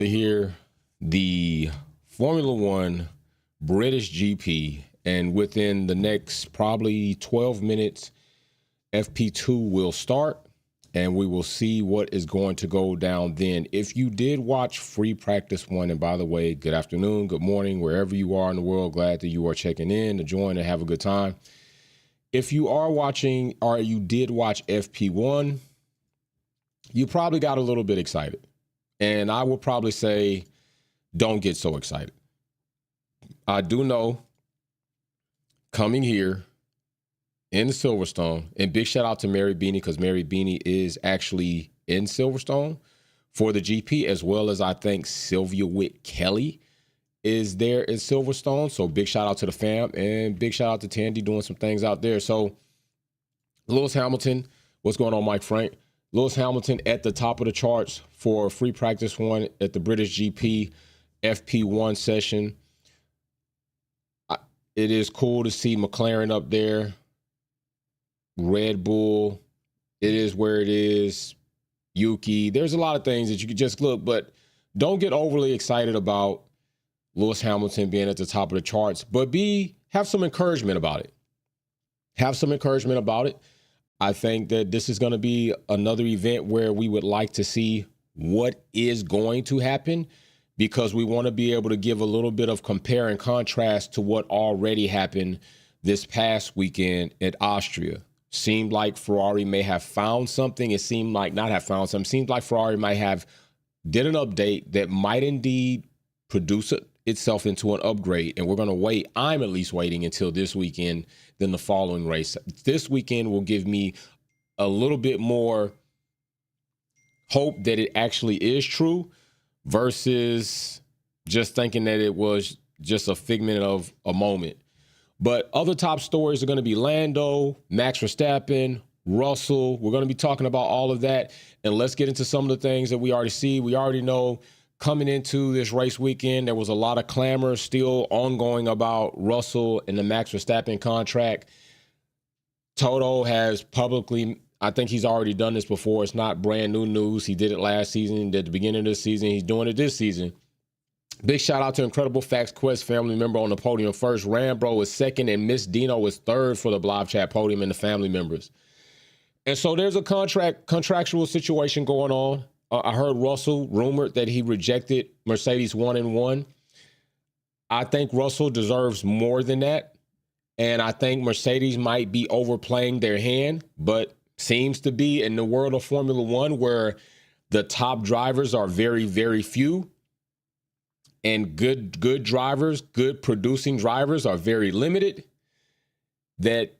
Here, the Formula One British GP, and within the next probably 12 minutes, FP2 will start, and we will see what is going to go down then. If you did watch Free Practice 1, and by the way, good afternoon, good morning, wherever you are in the world, glad that you are checking in to join and have a good time. If you are watching, or you did watch FP1, you probably got a little bit excited. And I would probably say, don't get so excited. I do know coming here in Silverstone, and big shout out to Mary Beanie, because Mary Beanie is actually in Silverstone for the GP, as well as I think Sylvia Witt Kelly is there in Silverstone. So big shout out to the fam, and big shout out to Tandy doing some things out there. So Lewis Hamilton, what's going on, Mike Frank? Lewis Hamilton at the top of the charts for Free Practice 1 at the British GP FP1 session. It is cool to see McLaren up there. Red Bull, it is where it is. Yuki, there's a lot of things that you could just look, but don't get overly excited about Lewis Hamilton being at the top of the charts, but have some encouragement about it. Have some encouragement about it. I think that this is going to be another event where we would like to see what is going to happen, because we want to be able to give a little bit of compare and contrast to what already happened this past weekend at Austria. Seemed like Ferrari may have found something. It seemed like not have found something. Seemed like Ferrari might have did an update that might indeed produce itself into an upgrade. And we're going to wait. I'm at least waiting until this weekend than the following race. This weekend will give me a little bit more hope that it actually is true versus just thinking that it was just a figment of a moment. But other top stories are going to be Lando, Max Verstappen, Russell. We're going to be talking about all of that. And let's get into some of the things that we already see. We already know coming into this race weekend, there was a lot of clamor still ongoing about Russell and the Max Verstappen contract. Toto has publicly, I think he's already done this before. It's not brand new news. He did it last season, at the beginning of this season. He's doing it this season. Big shout out to Incredible Facts Quest family member on the podium first. Rambro is second, and Miss Dino is third for the Blob Chat podium and the family members. And so there's a contractual situation going on. I heard Russell rumored that he rejected Mercedes 1-1. I think Russell deserves more than that. And I think Mercedes might be overplaying their hand, but seems to be in the world of Formula One where the top drivers are very, very few. And good drivers, good producing drivers are very limited. That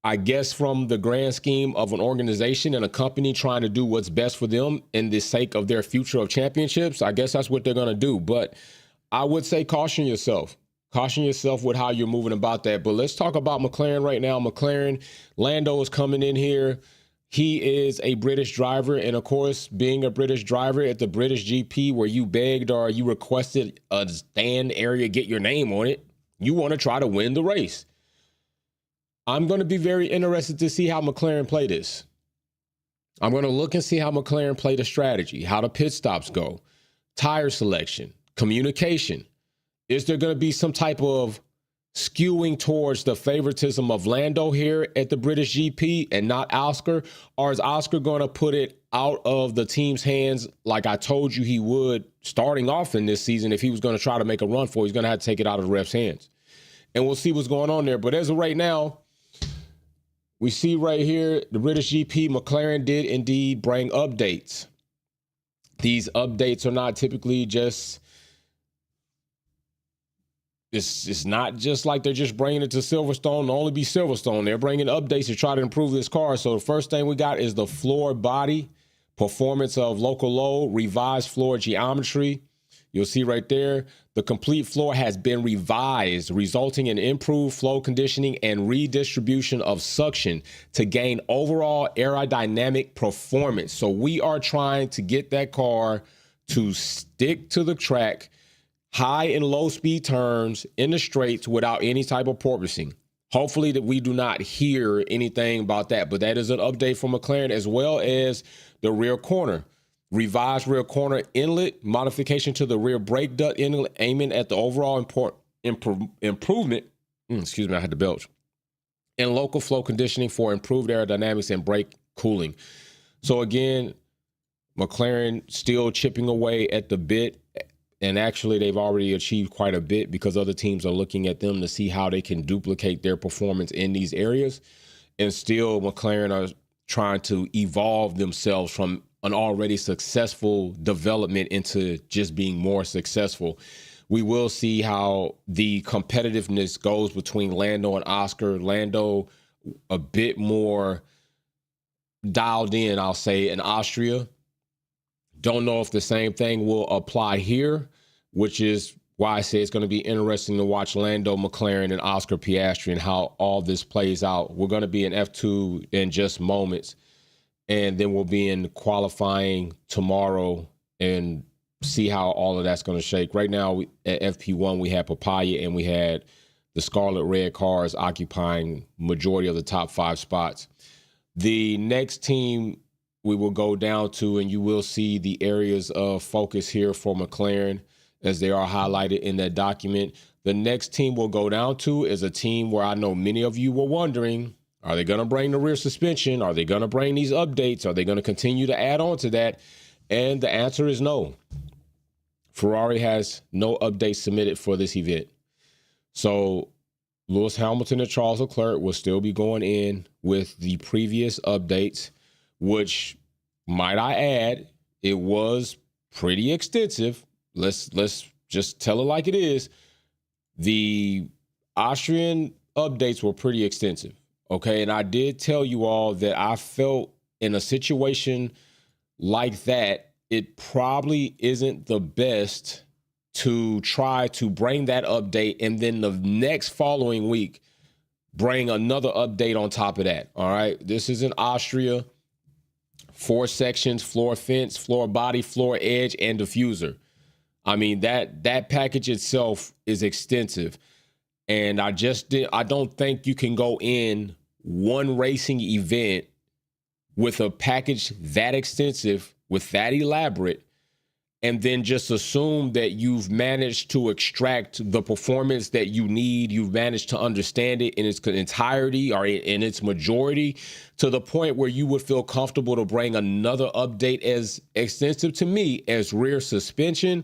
I guess from the grand scheme of an organization and a company trying to do what's best for them in the sake of their future of championships, I guess that's what they're going to do. But I would say caution yourself. Caution yourself with how you're moving about that. But let's talk about McLaren right now. McLaren, Lando is coming in here. He is a British driver. And, of course, being a British driver at the British GP where you begged or you requested a stand area, get your name on it, you want to try to win the race. I'm going to be very interested to see how McLaren play this. I'm going to look and see how McLaren play the strategy, how the pit stops go, tire selection, communication. Is there going to be some type of skewing towards the favoritism of Lando here at the British GP and not Oscar? Or is Oscar going to put it out of the team's hands like I told you he would starting off in this season? If he was going to try to make a run for it, he's going to have to take it out of the ref's hands. And we'll see what's going on there. But as of right now, we see right here, the British GP, McLaren did indeed bring updates. These updates are not typically just, it's not just like they're just bringing it to Silverstone to only be Silverstone. They're bringing updates to try to improve this car. So the first thing we got is the floor body, performance of local load, revised floor geometry. You'll see right there, the complete floor has been revised, resulting in improved flow conditioning and redistribution of suction to gain overall aerodynamic performance. So we are trying to get that car to stick to the track, high and low speed turns in the straights without any type of porpoising. Hopefully that we do not hear anything about that, but that is an update from McLaren, as well as the rear corner. revised rear corner inlet, modification to the rear brake duct inlet, aiming at the overall improvement. Excuse me, I had to belch. And local flow conditioning for improved aerodynamics and brake cooling. So again, McLaren still chipping away at the bit. And actually, they've already achieved quite a bit because other teams are looking at them to see how they can duplicate their performance in these areas. And still, McLaren are trying to evolve themselves from an already successful development into just being more successful. We will see how the competitiveness goes between Lando and Oscar. Lando a bit more dialed in, I'll say, in Austria. Don't know if the same thing will apply here, which is why I say it's going to be interesting to watch Lando McLaren and Oscar Piastri and how all this plays out. We're going to be in F2 in just moments, and then we'll be in qualifying tomorrow and see how all of that's going to shake. Right now at FP1, we had Papaya and we had the Scarlet Red cars occupying majority of the top 5 spots. The next team we will go down to, and you will see the areas of focus here for McLaren as they are highlighted in that document. The next team we'll go down to is a team where I know many of you were wondering, are they going to bring the rear suspension? Are they going to bring these updates? Are they going to continue to add on to that? And the answer is no. Ferrari has no updates submitted for this event. So Lewis Hamilton and Charles Leclerc will still be going in with the previous updates, which, might I add, it was pretty extensive. Let's just tell it like it is. The Austrian updates were pretty extensive, okay? And I did tell you all that I felt in a situation like that, it probably isn't the best to try to bring that update and then the next following week bring another update on top of that, all right? This is in Austria. 4 sections, floor fence, floor body, floor edge, and diffuser. I mean, that package itself is extensive. And I don't think you can go in one racing event with a package that extensive, with that elaborate, and then just assume that you've managed to extract the performance that you need. You've managed to understand it in its entirety or in its majority to the point where you would feel comfortable to bring another update as extensive to me as rear suspension.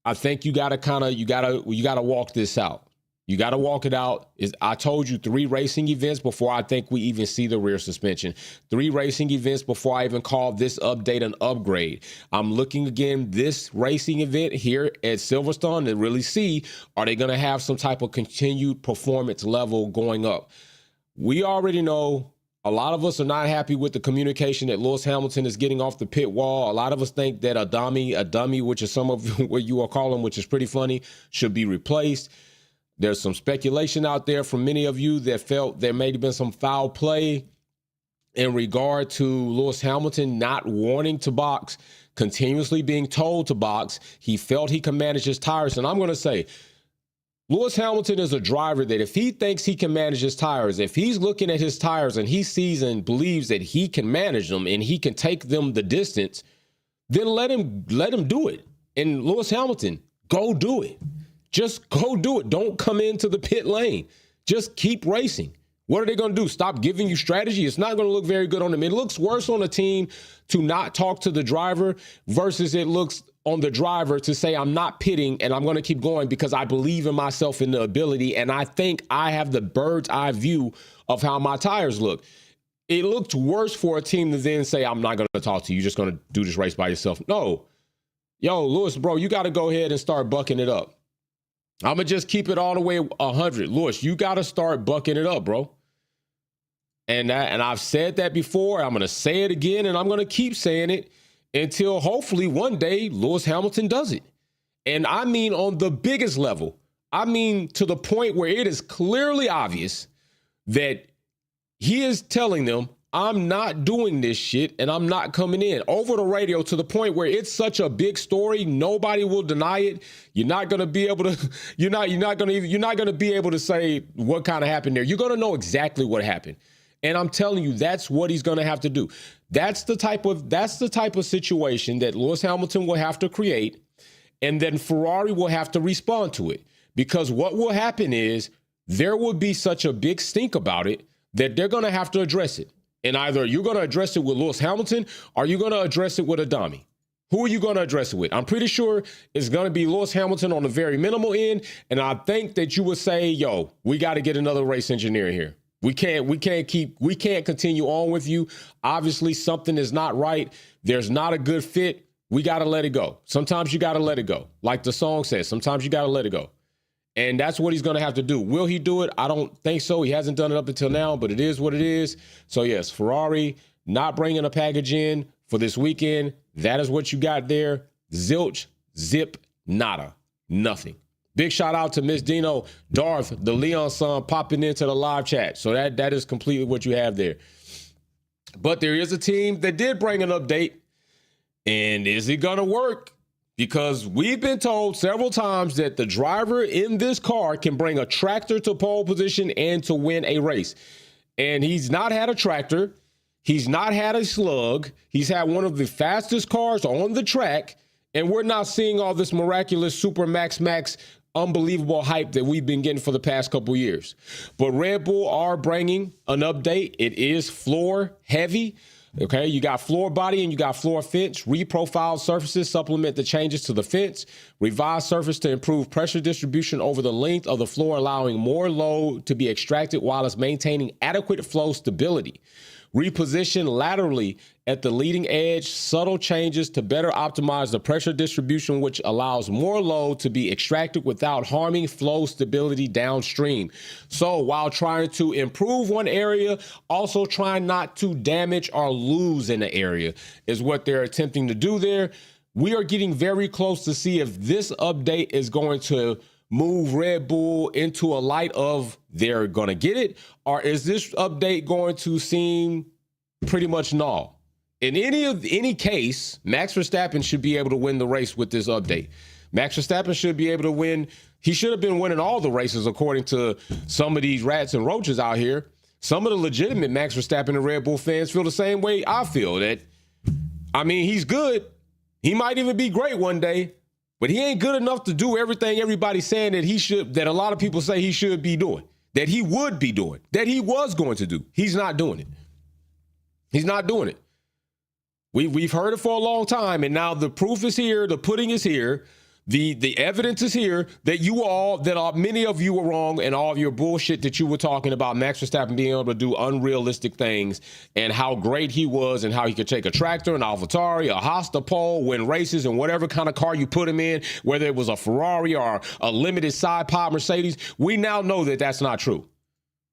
I think you got to walk this out. You got to walk it out. I told you 3 racing events before I think we even see the rear suspension. 3 racing events before I even call this update an upgrade. I'm looking again this racing event here at Silverstone to really see, are they going to have some type of continued performance level going up? We already know a lot of us are not happy with the communication that Lewis Hamilton is getting off the pit wall. A lot of us think that a dummy, which is some of what you are calling, which is pretty funny, should be replaced. There's some speculation out there from many of you that felt there may have been some foul play in regard to Lewis Hamilton not wanting to box, continuously being told to box. He felt he can manage his tires. And I'm going to say, Lewis Hamilton is a driver that if he thinks he can manage his tires, if he's looking at his tires and he sees and believes that he can manage them and he can take them the distance, then let him do it. And Lewis Hamilton, go do it. Just go do it. Don't come into the pit lane. Just keep racing. What are they going to do? Stop giving you strategy? It's not going to look very good on them. It looks worse on a team to not talk to the driver versus it looks on the driver to say, I'm not pitting and I'm going to keep going because I believe in myself and the ability. And I think I have the bird's eye view of how my tires look. It looked worse for a team to then say, I'm not going to talk to you. You're just going to do this race by yourself. No. Yo, Lewis, bro, you got to go ahead and start bucking it up. I'm going to just keep it all the way 100. Lewis, you got to start bucking it up, bro. And I've said that before. I'm going to say it again, and I'm going to keep saying it until hopefully one day Lewis Hamilton does it. And I mean on the biggest level. I mean to the point where it is clearly obvious that he is telling them, I'm not doing this shit and I'm not coming in over the radio to the point where it's such a big story. Nobody will deny it. You're not going to be able to, you're not going to be able to say what kind of happened there. You're going to know exactly what happened. And I'm telling you, that's what he's going to have to do. That's the type of situation that Lewis Hamilton will have to create, and then Ferrari will have to respond to it. Because what will happen is there will be such a big stink about it that they're going to have to address it. And either you're going to address it with Lewis Hamilton or you're going to address it with Adami. Who are you going to address it with? I'm pretty sure it's going to be Lewis Hamilton on the very minimal end. And I think that you would say, yo, we got to get another race engineer here. We can't continue on with you. Obviously, something is not right. There's not a good fit. We got to let it go. Sometimes you got to let it go. Like the song says, sometimes you got to let it go. And that's what he's going to have to do. Will he do it? I don't think so. He hasn't done it up until now, but it is what it is. So, yes, Ferrari not bringing a package in for this weekend. That is what you got there. Zilch, zip, nada, nothing. Big shout out to Miss Dino, Darth, the Leon son, popping into the live chat. So that is completely what you have there. But there is a team that did bring an update. And is it going to work? Because we've been told several times that the driver in this car can bring a tractor to pole position and to win a race. And he's not had a tractor. He's not had a slug. He's had one of the fastest cars on the track. And we're not seeing all this miraculous super max unbelievable hype that we've been getting for the past couple years. But Red Bull are bringing an update. It is floor heavy. Okay, you got floor body and you got floor fence. Reprofiled surfaces supplement the changes to the fence. Revised surface to improve pressure distribution over the length of the floor, allowing more load to be extracted while it's maintaining adequate flow stability. Reposition laterally at the leading edge, subtle changes to better optimize the pressure distribution, which allows more load to be extracted without harming flow stability downstream. So while trying to improve one area, also trying not to damage or lose in the area is what they're attempting to do there. We are getting very close to see if this update is going to move Red Bull into a light of they're going to get it, or is this update going to seem pretty much null? In any case, Max Verstappen should be able to win the race with this update. Max Verstappen should be able to win. He should have been winning all the races according to some of these rats and roaches out here. Some of the legitimate Max Verstappen and Red Bull fans feel the same way I feel. That, I mean, he's good. He might even be great one day. But he ain't good enough to do everything everybody's saying that he should, that a lot of people say he should be doing, that he would be doing, that he was going to do. He's not doing it. He's not doing it. We've heard it for a long time, and now the proof is here, the pudding is here, the evidence is here that many of you were wrong, and all of your bullshit that you were talking about Max Verstappen being able to do unrealistic things and how great he was and how he could take a tractor, an AlphaTauri, a Haas to pole, win races, and whatever kind of car you put him in, whether it was a Ferrari or a limited side pod Mercedes. We now know that that's not true.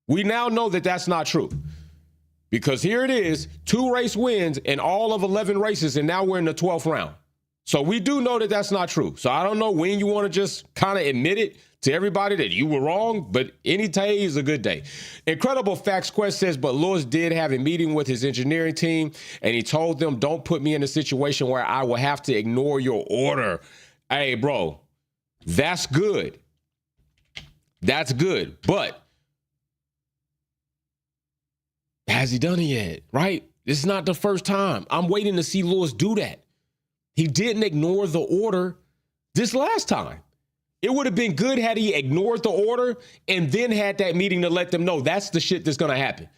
We now know that that's not true. Because here it is, 2 race wins in all of 11 races, and now we're in the 12th round. So we do know that that's not true. So I don't know when you want to just kind of admit it to everybody that you were wrong, but any day is a good day. Incredible Facts Quest says, but Lewis did have a meeting with his engineering team, and he told them, don't put me in a situation where I will have to ignore your order. Hey, bro, that's good. That's good. But has he done it yet? Right? This is not the first time. I'm waiting to see Lewis do that. He didn't ignore the order this last time. It would have been good had he ignored the order and then had that meeting to let them know that's the shit that's going to happen.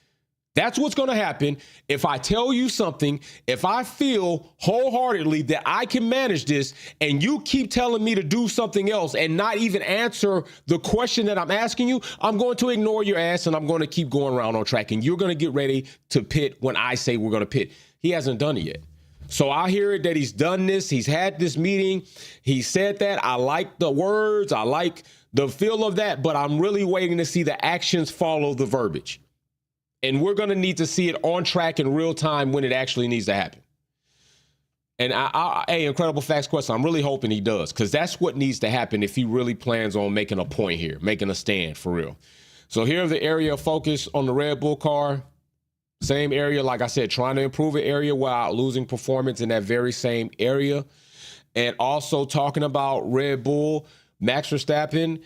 That's what's going to happen if I tell you something, if I feel wholeheartedly that I can manage this and you keep telling me to do something else and not even answer the question that I'm asking you, I'm going to ignore your ass and I'm going to keep going around on track and you're going to get ready to pit when I say we're going to pit. He hasn't done it yet. So I hear it that he's done this. He's had this meeting. He said that. I like the words. I like the feel of that, but I'm really waiting to see the actions follow the verbiage. And we're going to need to see it on track in real time when it actually needs to happen. And hey, Incredible Facts Question, I'm really hoping he does, because that's what needs to happen if he really plans on making a point here, making a stand for real. So here are the area of focus on the Red Bull car. Same area, like I said, trying to improve an area without losing performance in that very same area. And also talking about Red Bull, Max Verstappen,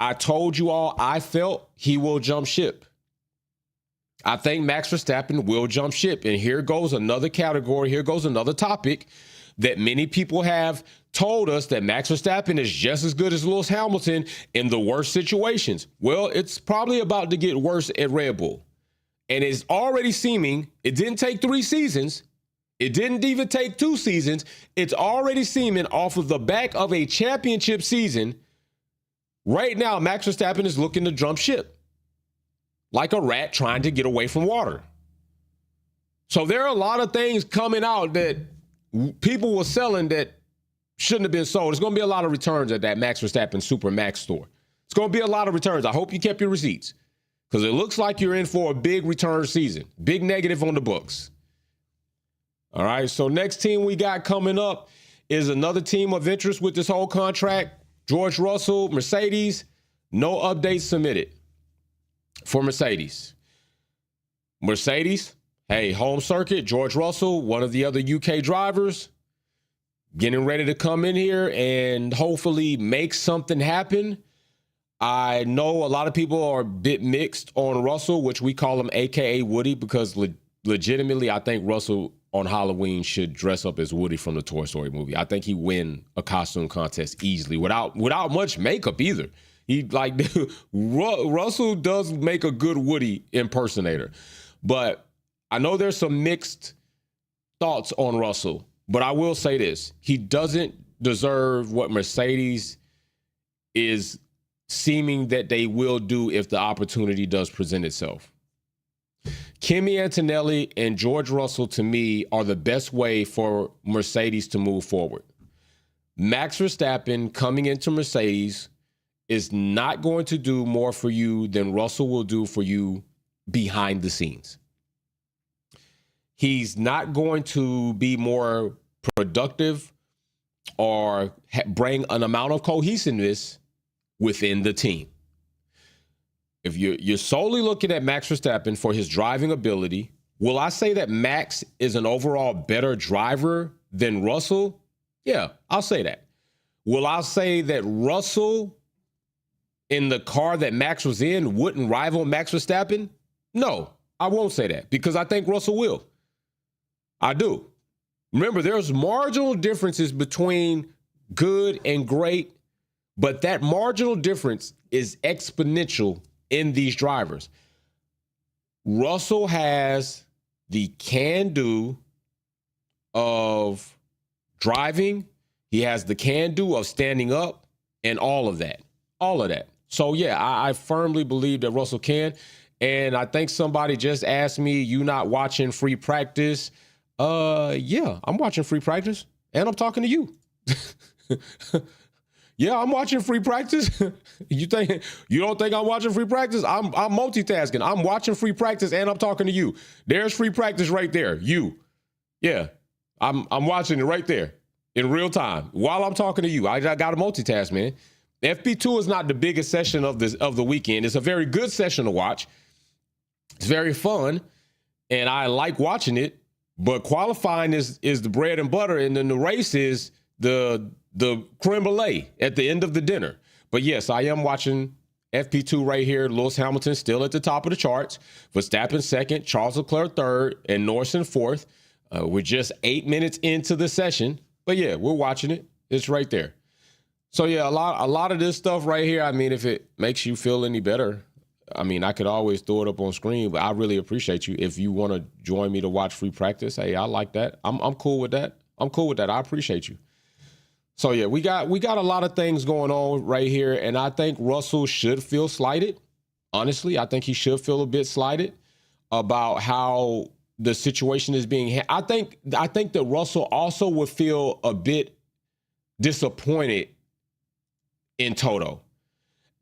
I told you all I felt he will jump ship. I think Max Verstappen will jump ship. And here goes another category. Here goes another topic that many people have told us, that Max Verstappen is just as good as Lewis Hamilton in the worst situations. Well, it's probably about to get worse at Red Bull. And it's already seeming, it didn't take 3 seasons. It didn't even take 2 seasons. It's already seeming off of the back of a championship season. Right now, Max Verstappen is looking to jump ship like a rat trying to get away from water. So there are a lot of things coming out that people were selling that shouldn't have been sold. There's going to be a lot of returns at that Max Verstappen Super Max store. It's going to be a lot of returns. I hope you kept your receipts, because it looks like you're in for a big return season. Big negative on the books. All right, so next team we got coming up is another team of interest with this whole contract. George Russell, Mercedes. No updates submitted for Mercedes. Mercedes, hey, home circuit. George Russell, one of the other UK drivers, getting ready to come in here and hopefully make something happen. I know a lot of people are a bit mixed on Russell, which we call him AKA Woody, because legitimately I think Russell on Halloween should dress up as Woody from the Toy Story movie. I think he win a costume contest easily without much makeup either. He Russell does make a good Woody impersonator. But I know there's some mixed thoughts on Russell, but I will say this. He doesn't deserve what Mercedes is seeming that they will do if the opportunity does present itself. Kimi Antonelli and George Russell, to me, are the best way for Mercedes to move forward. Max Verstappen coming into Mercedes is not going to do more for you than Russell will do for you behind the scenes. He's not going to be more productive or bring an amount of cohesiveness within the team. If you're solely looking at Max Verstappen for his driving ability, will I say that Max is an overall better driver than Russell? Yeah, I'll say that. Will I say that Russell in the car that Max was in wouldn't rival Max Verstappen? No, I won't say that, because I think Russell will. I do. Remember, there's marginal differences between good and great, but that marginal difference is exponential in these drivers. Russell has the can-do of driving. He has the can-do of standing up and all of that. All of that. So, yeah, I firmly believe that Russell can. And I think somebody just asked me, you not watching free practice? Yeah, I'm watching free practice, and I'm talking to you. Yeah, I'm watching free practice. You don't think I'm watching free practice? I'm multitasking. I'm watching free practice and I'm talking to you. There's free practice right there. You. Yeah. I'm watching it right there in real time while I'm talking to you. I got to multitask, man. FP2 is not the biggest session of the weekend. It's a very good session to watch. It's very fun, and I like watching it. But qualifying is the bread and butter, and then the race is the creme brulee at the end of the dinner. But yes, I am watching FP2 right here. Lewis Hamilton still at the top of the charts. Verstappen second, Charles Leclerc third, and Norris in fourth. We're just 8 minutes into the session. But yeah, we're watching it. It's right there. So yeah, a lot of this stuff right here, I mean, if it makes you feel any better, I mean, I could always throw it up on screen, but I really appreciate you. If you want to join me to watch free practice, hey, I like that. I'm cool with that. I'm cool with that. I appreciate you. So yeah, we got a lot of things going on right here, and I think Russell should feel slighted. Honestly, I think he should feel a bit slighted about how the situation is being. I think that Russell also would feel a bit disappointed in Toto.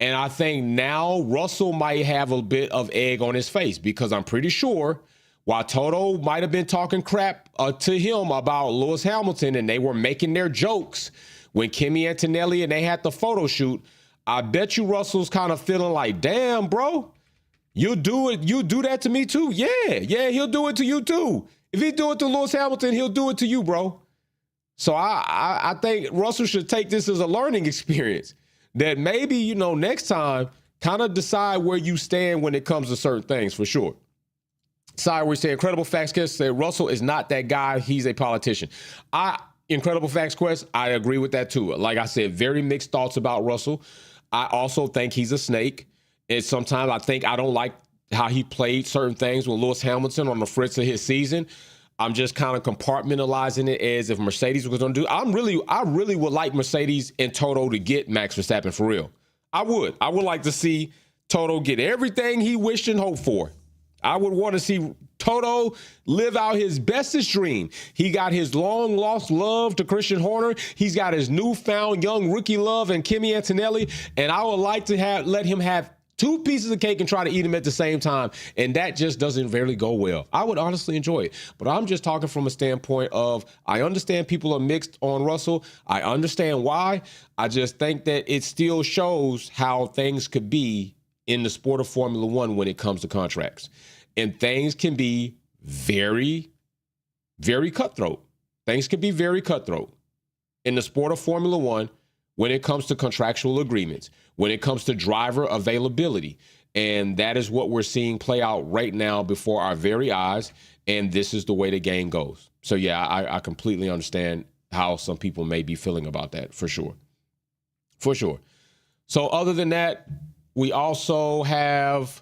And I think now Russell might have a bit of egg on his face, because I'm pretty sure while Toto might have been talking crap to him about Lewis Hamilton, and they were making their jokes when Kimi Antonelli and they had the photo shoot, I bet you Russell's kind of feeling like, damn, bro, you do it. You do that to me too. Yeah, he'll do it to you too. If he do it to Lewis Hamilton, he'll do it to you, bro. So I think Russell should take this as a learning experience, that maybe, next time kind of decide where you stand when it comes to certain things, for sure. Sorry, we're saying Incredible Facts Quest said Russell is not that guy. He's a politician. Incredible Facts Quest, I agree with that too. Like I said, very mixed thoughts about Russell. I also think he's a snake. And sometimes I don't like how he played certain things with Lewis Hamilton on the fritz of his season. I'm just kind of compartmentalizing it as if Mercedes was going to do. I really would like Mercedes and Toto to get Max Verstappen for real. I would like to see Toto get everything he wished and hoped for. I would want to see Toto live out his bestest dream. He got his long lost love to Christian Horner. He's got his newfound young rookie love and Kimi Antonelli. And I would like to let him have 2 pieces of cake and try to eat them at the same time. And that just doesn't really go well. I would honestly enjoy it. But I'm just talking from a standpoint of, I understand people are mixed on Russell. I understand why. I just think that it still shows how things could be in the sport of Formula One when it comes to contracts. And things can be very, very cutthroat. Things can be very cutthroat in the sport of Formula One when it comes to contractual agreements, when it comes to driver availability. And that is what we're seeing play out right now before our very eyes. And this is the way the game goes. So, yeah, I completely understand how some people may be feeling about that, for sure. For sure. So other than that, we also have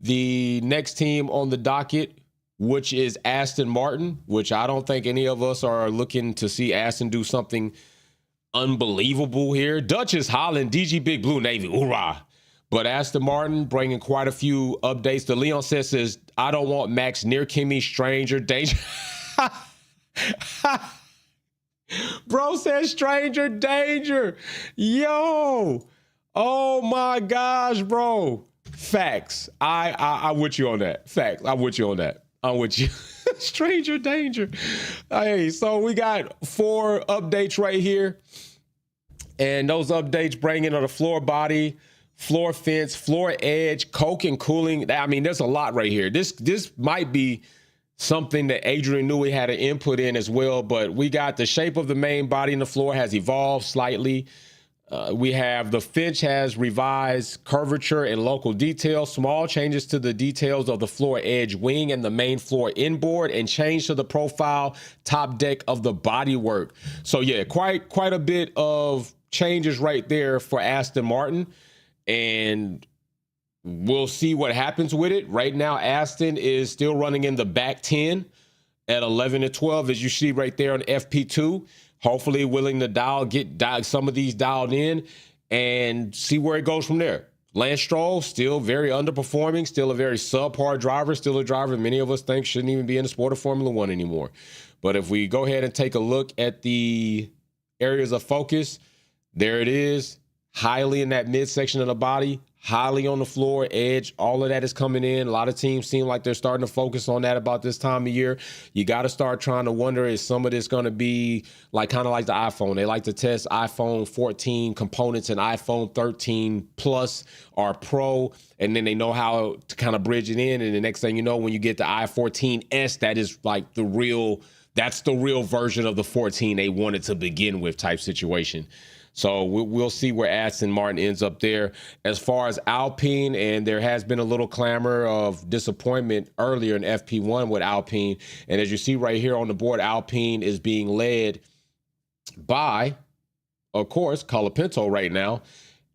the next team on the docket, which is Aston Martin, which I don't think any of us are looking to see Aston do something unbelievable here. Duchess Holland, DG Big Blue Navy, hoorah. But Aston Martin bringing quite a few updates. The Leon says, I don't want Max near Kimi, stranger danger. Bro says stranger danger. Yo. Oh my gosh, bro. Facts. I'm with you on that. Facts. I'm with you on that. I'm with you. Stranger danger. Hey, so we got 4 updates right here. And those updates bring in on the floor body, floor fence, floor edge, coke and cooling. I mean, there's a lot right here. This might be something that Adrian Newey had an input in as well, but we got the shape of the main body in the floor has evolved slightly. We have the Finch has revised curvature and local details, small changes to the details of the floor edge wing and the main floor inboard, and change to the profile top deck of the bodywork. So yeah, quite a bit of changes right there for Aston Martin, and we'll see what happens with it. Right now, Aston is still running in the back 10 at 11 and 12, as you see right there on FP2. Hopefully willing to get some of these dialed in and see where it goes from there. Lance Stroll, still very underperforming, still a very subpar driver, still a driver many of us think shouldn't even be in the sport of Formula One anymore. But if we go ahead and take a look at the areas of focus, there it is, highly in that midsection of the body, highly on the floor, edge, all of that is coming in. A lot of teams seem like they're starting to focus on that about this time of year. You got to start trying to wonder, is some of this going to be kind of like the iPhone? They like to test iPhone 14 components and iPhone 13 Plus or Pro, and then they know how to kind of bridge it in. And the next thing you know, when you get the i14S, that is like that's the real version of the 14 they wanted to begin with type situation. So we'll see where Aston Martin ends up there. As far as Alpine, and there has been a little clamor of disappointment earlier in FP1 with Alpine. And as you see right here on the board, Alpine is being led by, of course, Colapinto right now.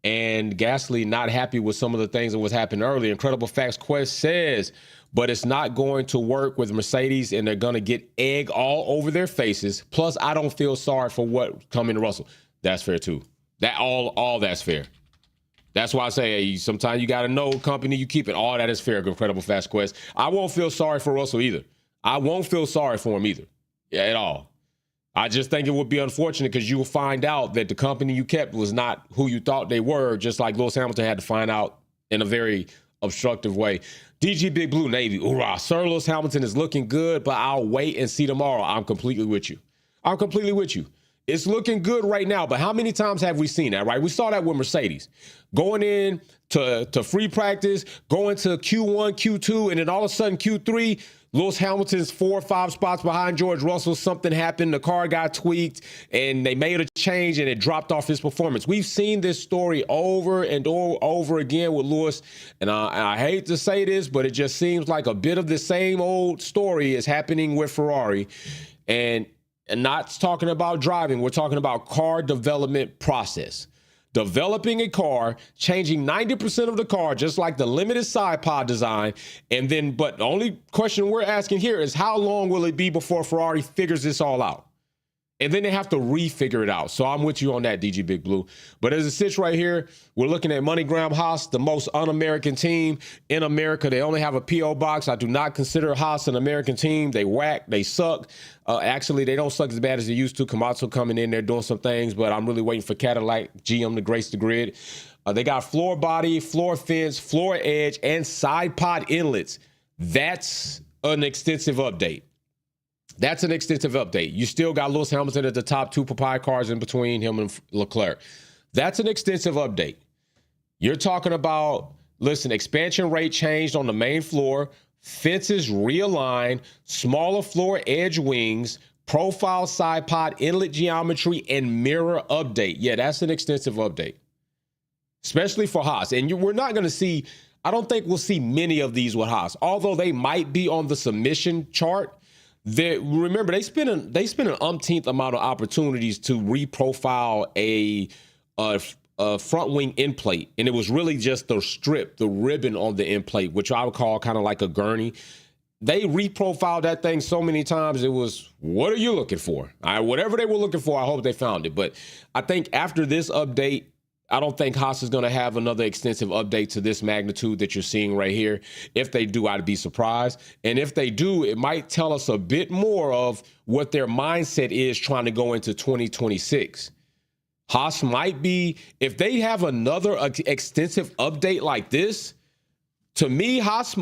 And Gasly not happy with some of the things that was happening earlier. Incredible Facts Quest says, but it's not going to work with Mercedes, and they're going to get egg all over their faces. Plus, I don't feel sorry for what coming to Russell. That's fair too. That all that's fair. That's why I say, hey, sometimes you got to know company you keep it. All that is fair. Incredible Fast Quest. I won't feel sorry for Russell either. I won't feel sorry for him either. Yeah, at all. I just think it would be unfortunate because you will find out that the company you kept was not who you thought they were, just like Lewis Hamilton had to find out in a very obstructive way. DG Big Blue Navy. Hoorah. Sir Lewis Hamilton is looking good, but I'll wait and see tomorrow. I'm completely with you. I'm completely with you. It's looking good right now, but how many times have we seen that, right? We saw that with Mercedes. Going in to free practice, going to Q1, Q2, and then all of a sudden Q3, Lewis Hamilton's 4 or 5 spots behind George Russell. Something happened. The car got tweaked and they made a change and it dropped off his performance. We've seen this story over and over again with Lewis. And I hate to say this, but it just seems like a bit of the same old story is happening with Ferrari. And not talking about driving. We're talking about car development process. Developing a car, changing 90% of the car, just like the limited side pod design. And then, but the only question we're asking here is how long will it be before Ferrari figures this all out? And then they have to refigure it out. So I'm with you on that, DG Big Blue. But as it sits right here, we're looking at MoneyGram Haas, the most un-American team in America. They only have a P.O. box. I do not consider Haas an American team. They whack. They suck. Actually, they don't suck as bad as they used to. Komatsu coming in there doing some things, but I'm really waiting for Cadillac GM to grace the grid. They got floor body, floor fence, floor edge, and side pod inlets. That's an extensive update. That's an extensive update. You still got Lewis Hamilton at the top 2 Papaya cars in between him and Leclerc. That's an extensive update. You're talking about, listen, expansion rate changed on the main floor, fences realigned, smaller floor edge wings, profile side pod inlet geometry, and mirror update. Yeah, that's an extensive update, especially for Haas. And we're not going to see, I don't think we'll see many of these with Haas, although they might be on the submission chart. Remember, they spent an umpteenth amount of opportunities to reprofile a front wing end plate, and it was really just the strip, the ribbon on the end plate, which I would call kind of like a gurney. They reprofiled that thing so many times. It was, what are you looking for? Whatever they were looking for, I hope they found it. But I think after this update, I don't think Haas is going to have another extensive update to this magnitude that you're seeing right here. If they do, I'd be surprised. And if they do, it might tell us a bit more of what their mindset is trying to go into 2026. Haas might be, if they have another extensive update like this, to me, Haas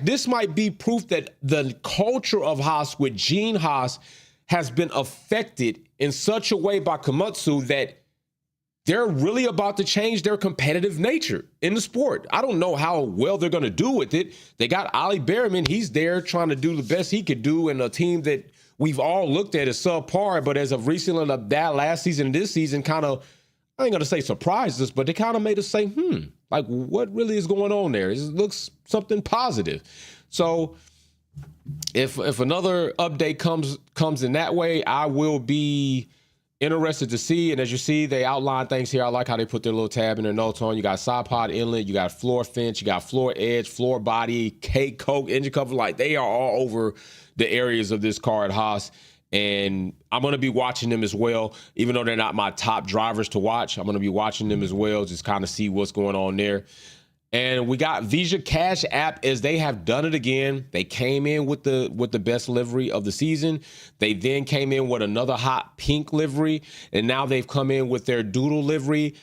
this might be proof that the culture of Haas with Gene Haas has been affected in such a way by Komatsu that they're really about to change their competitive nature in the sport. I don't know how well they're going to do with it. They got Ollie Behrman. He's there trying to do the best he could do in a team that we've all looked at as subpar, but as of recently, that last season, this season kind of, I ain't going to say surprised us, but they kind of made us say, like what really is going on there? It looks something positive. So if another update comes in that way, I will be interested to see. And as you see, they outline things here. I like how they put their little tab in their notes on. You got side pod inlet, you got floor fence, you got floor edge, floor body, cake, coke, engine cover. Like, they are all over the areas of this car at Haas. And I'm going to be watching them as well. Even though they're not my top drivers to watch, I'm going to be watching them as well, just kind of see what's going on there. And we got Visa Cash App, as they have done it again. They came in with the best livery of the season. They then came in with another hot pink livery, and now they've come in with their doodle livery.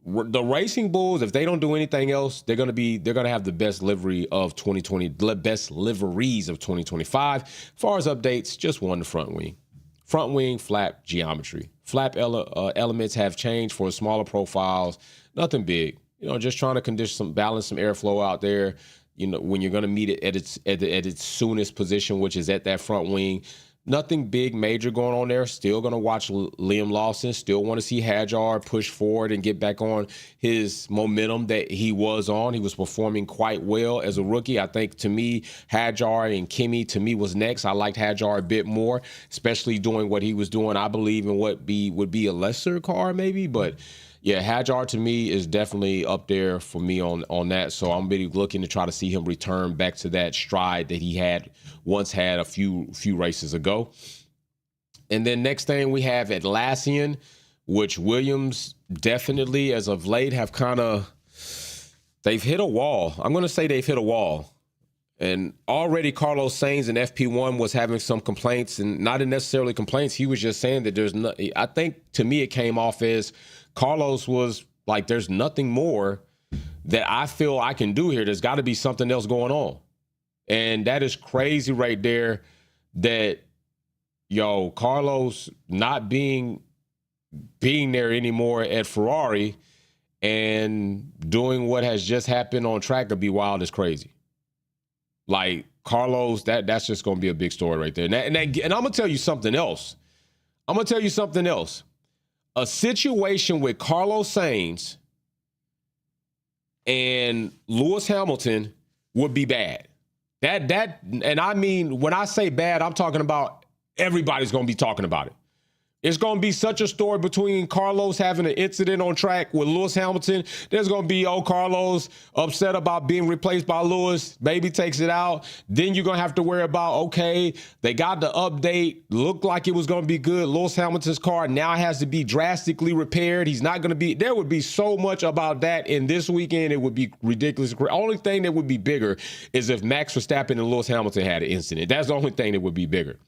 The Racing Bulls, if they don't do anything else, they're gonna have the best livery of 2020, the best liveries of 2025. As far as updates, just one, the front wing flap geometry. Flap elements have changed for smaller profiles. Nothing big. Just trying to balance some airflow out there. When you're going to meet it at its soonest position, which is at that front wing. Nothing big, major going on there. Still going to watch Liam Lawson. Still want to see Hadjar push forward and get back on his momentum that he was on. He was performing quite well as a rookie. I think, to me, Hadjar and Kimi, to me, was next. I liked Hadjar a bit more, especially doing what he was doing. I believe in what would be a lesser car maybe, but yeah, Hadjar to me is definitely up there for me on that. So I'm really looking to try to see him return back to that stride that he once had a few races ago. And then next thing we have Atlassian, which Williams definitely, as of late, have they've hit a wall. I'm going to say they've hit a wall. And already Carlos Sainz in FP1 was having some complaints, and not necessarily complaints. He was just saying that I think, to me, it came off as Carlos was like, there's nothing more that I feel I can do here. There's got to be something else going on. And that is crazy right there, that, Carlos not being there anymore at Ferrari and doing what has just happened on track to be wild is crazy. Like, Carlos, that's just going to be a big story right there. And I'm going to tell you something else. A situation with Carlos Sainz and Lewis Hamilton would be bad. And I mean, when I say bad, I'm talking about everybody's going to be talking about it. It's going to be such a story between Carlos having an incident on track with Lewis Hamilton. There's going to be, Carlos upset about being replaced by Lewis. Maybe takes it out. Then you're going to have to worry about, okay, they got the update. Looked like it was going to be good. Lewis Hamilton's car now has to be drastically repaired. He's not going to be. There would be so much about that in this weekend. It would be ridiculous. The only thing that would be bigger is if Max Verstappen and Lewis Hamilton had an incident. That's the only thing that would be bigger.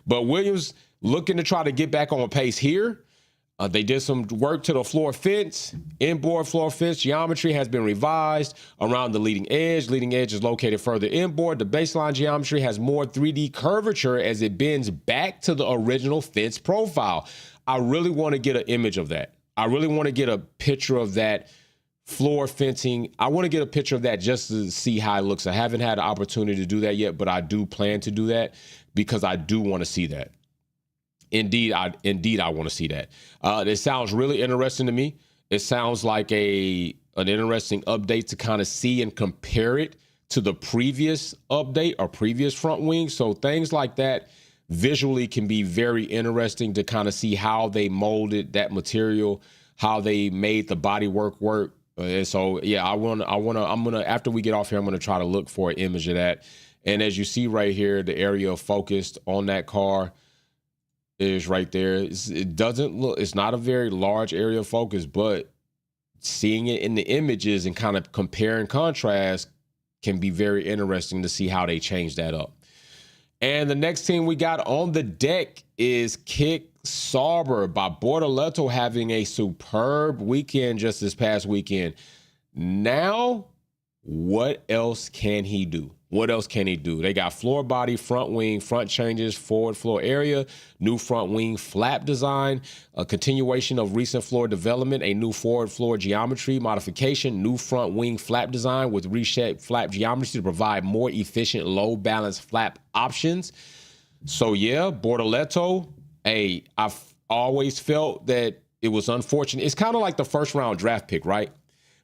But Williams looking to try to get back on pace here. They did some work to the floor fence. Inboard floor fence geometry has been revised around the leading edge. Leading edge is located further inboard. The baseline geometry has more 3D curvature as it bends back to the original fence profile. I really want to get an image of that. I really want to get a picture of that floor fencing. I want to get a picture of that just to see how it looks. I haven't had an opportunity to do that yet, but I do plan to do that because I do want to see that. Indeed, I want to see that. It sounds really interesting to me. It sounds like an interesting update to kind of see and compare it to the previous update or previous front wing. So things like that visually can be very interesting to kind of see how they molded that material, how they made the bodywork work. And so, yeah, I'm gonna after we get off here, I'm gonna try to look for an image of that. And as you see right here, the area focused on that car is right there. It doesn't look, it's not a very large area of focus, but seeing it in the images and kind of compare and contrast can be very interesting to see how they change that up. And the next team we got on the deck is Sauber by Bortoleto, having a superb weekend just this past weekend. Now, what else can he do? What else can he do? They got floor body, front wing, front changes, forward floor area, new front wing flap design, a continuation of recent floor development, a new forward floor geometry modification, new front wing flap design with reshaped flap geometry to provide more efficient low balance flap options. So yeah, Bortoleto, I've always felt that it was unfortunate. It's kind of like the first round draft pick, right?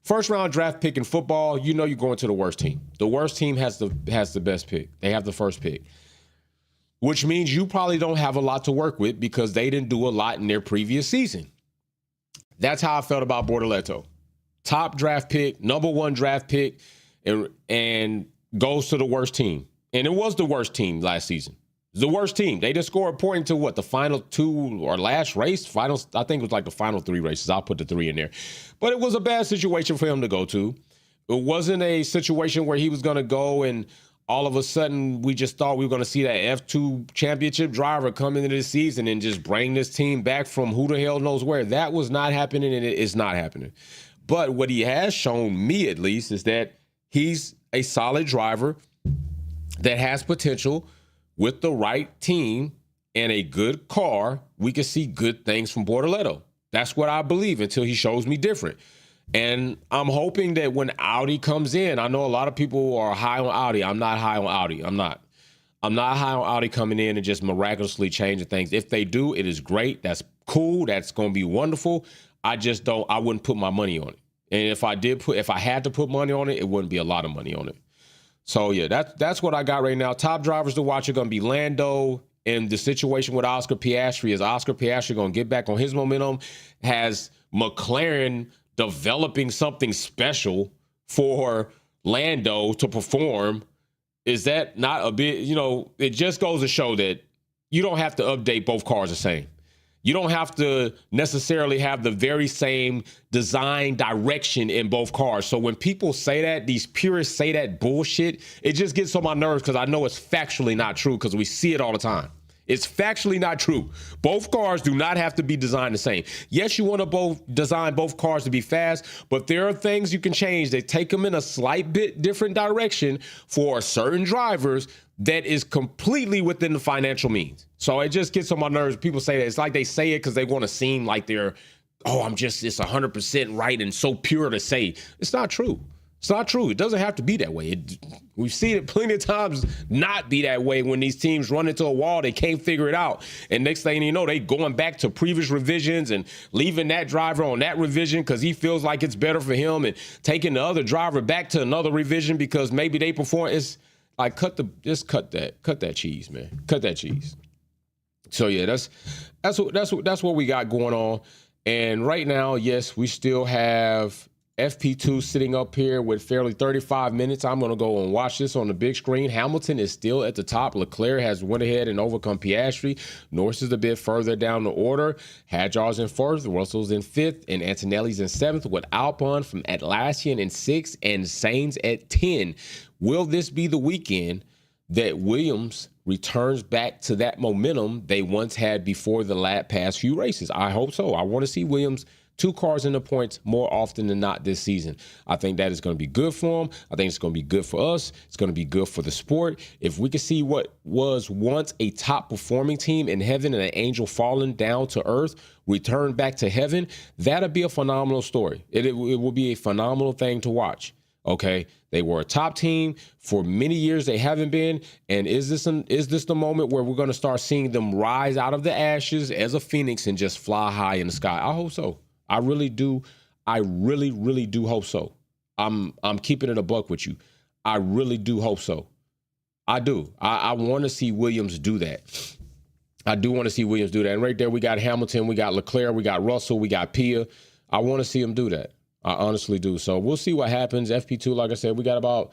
First round draft pick in football, you know you're going to the worst team. The worst team has the best pick. They have the first pick, which means you probably don't have a lot to work with because they didn't do a lot in their previous season. That's how I felt about Bortoleto. Top draft pick, number one draft pick, and goes to the worst team. And it was the worst team last season. The worst team. They didn't score according to what, the final two or last race? Finals, I think it was like the final three races. I'll put the three in there. But it was a bad situation for him to go to. It wasn't a situation where he was going to go and all of a sudden we just thought we were going to see that F2 championship driver come into this season and just bring this team back from who the hell knows where. That was not happening, and it is not happening. But what he has shown me, at least, is that he's a solid driver that has potential. With the right team and a good car, we can see good things from Bortoleto. That's what I believe until he shows me different. And I'm hoping that when Audi comes in, I know a lot of people are high on Audi. I'm not high on Audi. I'm not high on Audi coming in and just miraculously changing things. If they do, it is great. That's cool. That's going to be wonderful. I wouldn't put my money on it. And if I had to put money on it, it wouldn't be a lot of money on it. So, yeah, that's what I got right now. Top drivers to watch are going to be Lando. And the situation with Oscar Piastri is Oscar Piastri going to get back on his momentum. Has McLaren developing something special for Lando to perform? Is that not a bit, it just goes to show that you don't have to update both cars the same. You don't have to necessarily have the very same design direction in both cars. So when people say that, these purists say that bullshit, it just gets on my nerves because I know it's factually not true because we see it all the time. It's factually not true. Both cars do not have to be designed the same. Yes, you want to design both cars to be fast, but there are things you can change that take them in a slight bit different direction for certain drivers that is completely within the financial means. So it just gets on my nerves. People say that. It's like they say it because they want to seem like they're, it's 100% right and so pure to say. It's not true. It's not true. It doesn't have to be that way. We've seen it plenty of times not be that way when these teams run into a wall. They can't figure it out. And next thing you know, they going back to previous revisions and leaving that driver on that revision because he feels like it's better for him, and taking the other driver back to another revision because maybe they perform. It's like cut that cheese, man. Cut that cheese. So yeah, that's what we got going on. And right now, yes, we still have FP2 sitting up here with fairly 35 minutes. I'm going to go and watch this on the big screen. Hamilton is still at the top. Leclerc has went ahead and overcome Piastri. Norris is a bit further down the order. Hadjar's in fourth, Russell's in fifth, and Antonelli's in seventh, with Alpine from Atlassian in sixth and Sainz at 10. Will this be the weekend that Williams returns back to that momentum they once had before the past few races? I hope so. I want to see Williams 2 cars in the points more often than not this season. I think that is going to be good for him. I think it's going to be good for us. It's going to be good for the sport. If we can see what was once a top performing team in heaven and an angel falling down to earth return back to heaven, that'll be a phenomenal story. It will be a phenomenal thing to watch. Okay, they were a top team for many years. They haven't been. And is this the moment where we're going to start seeing them rise out of the ashes as a phoenix and just fly high in the sky? I hope so. I really do. I really, really do hope so. I'm keeping it a buck with you. I really do hope so. I do. I want to see Williams do that. I do want to see Williams do that. And right there, we got Hamilton, we got Leclerc, we got Russell, we got Pia. I want to see him do that. I honestly do. So we'll see what happens. FP2, like I said, we got about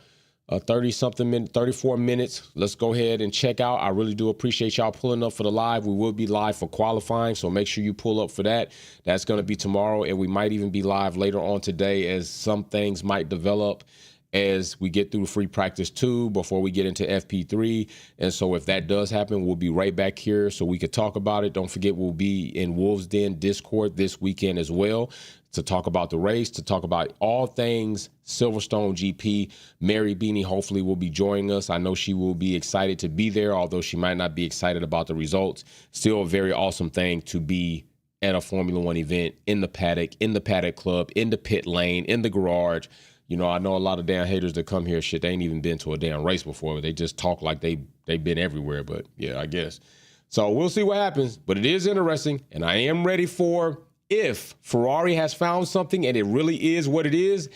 34 minutes. Let's go ahead and check out. I really do appreciate y'all pulling up for the live. We will be live for qualifying, so make sure you pull up for that. That's going to be tomorrow, and we might even be live later on today as some things might develop as we get through free practice 2 before we get into FP3. And so if that does happen, we'll be right back here so we could talk about it. Don't forget, we'll be in Wolves Den Discord this weekend as well to talk about the race, to talk about all things Silverstone GP. Mary Beanie hopefully will be joining us. I know she will be excited to be there, although she might not be excited about the results. Still a very awesome thing to be at a Formula One event, in the paddock club, in the pit lane, in the garage. You know, I know a lot of damn haters that come here, shit, they ain't even been to a damn race before, but they just talk like they've been everywhere. But yeah, I guess. So we'll see what happens, but it is interesting, and I am ready for if Ferrari has found something and it really is what it is.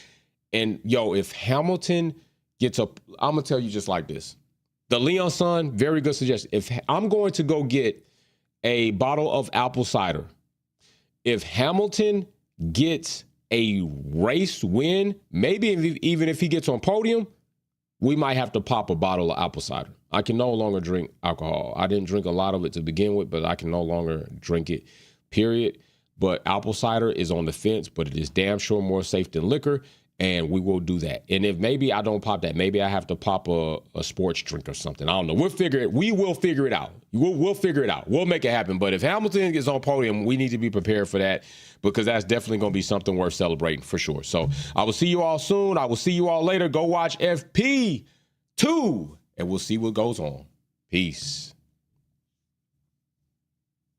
And yo, if Hamilton gets up, I'm gonna tell you just like this. The Leon Sun, very good suggestion. If I'm going to go get a bottle of apple cider, if Hamilton gets a race win, maybe even if he gets on podium, we might have to pop a bottle of apple cider. I can no longer drink alcohol. I didn't drink a lot of it to begin with, but I can no longer drink it, period. But apple cider is on the fence, but it is damn sure more safe than liquor, and we will do that. And if maybe I don't pop that, maybe I have to pop a sports drink or something. I don't know. We will figure it out. We'll figure it out. We'll make it happen. But if Hamilton gets on podium, we need to be prepared for that, because that's definitely going to be something worth celebrating for sure. So I will see you all soon. I will see you all later. Go watch FP2, and we'll see what goes on. Peace.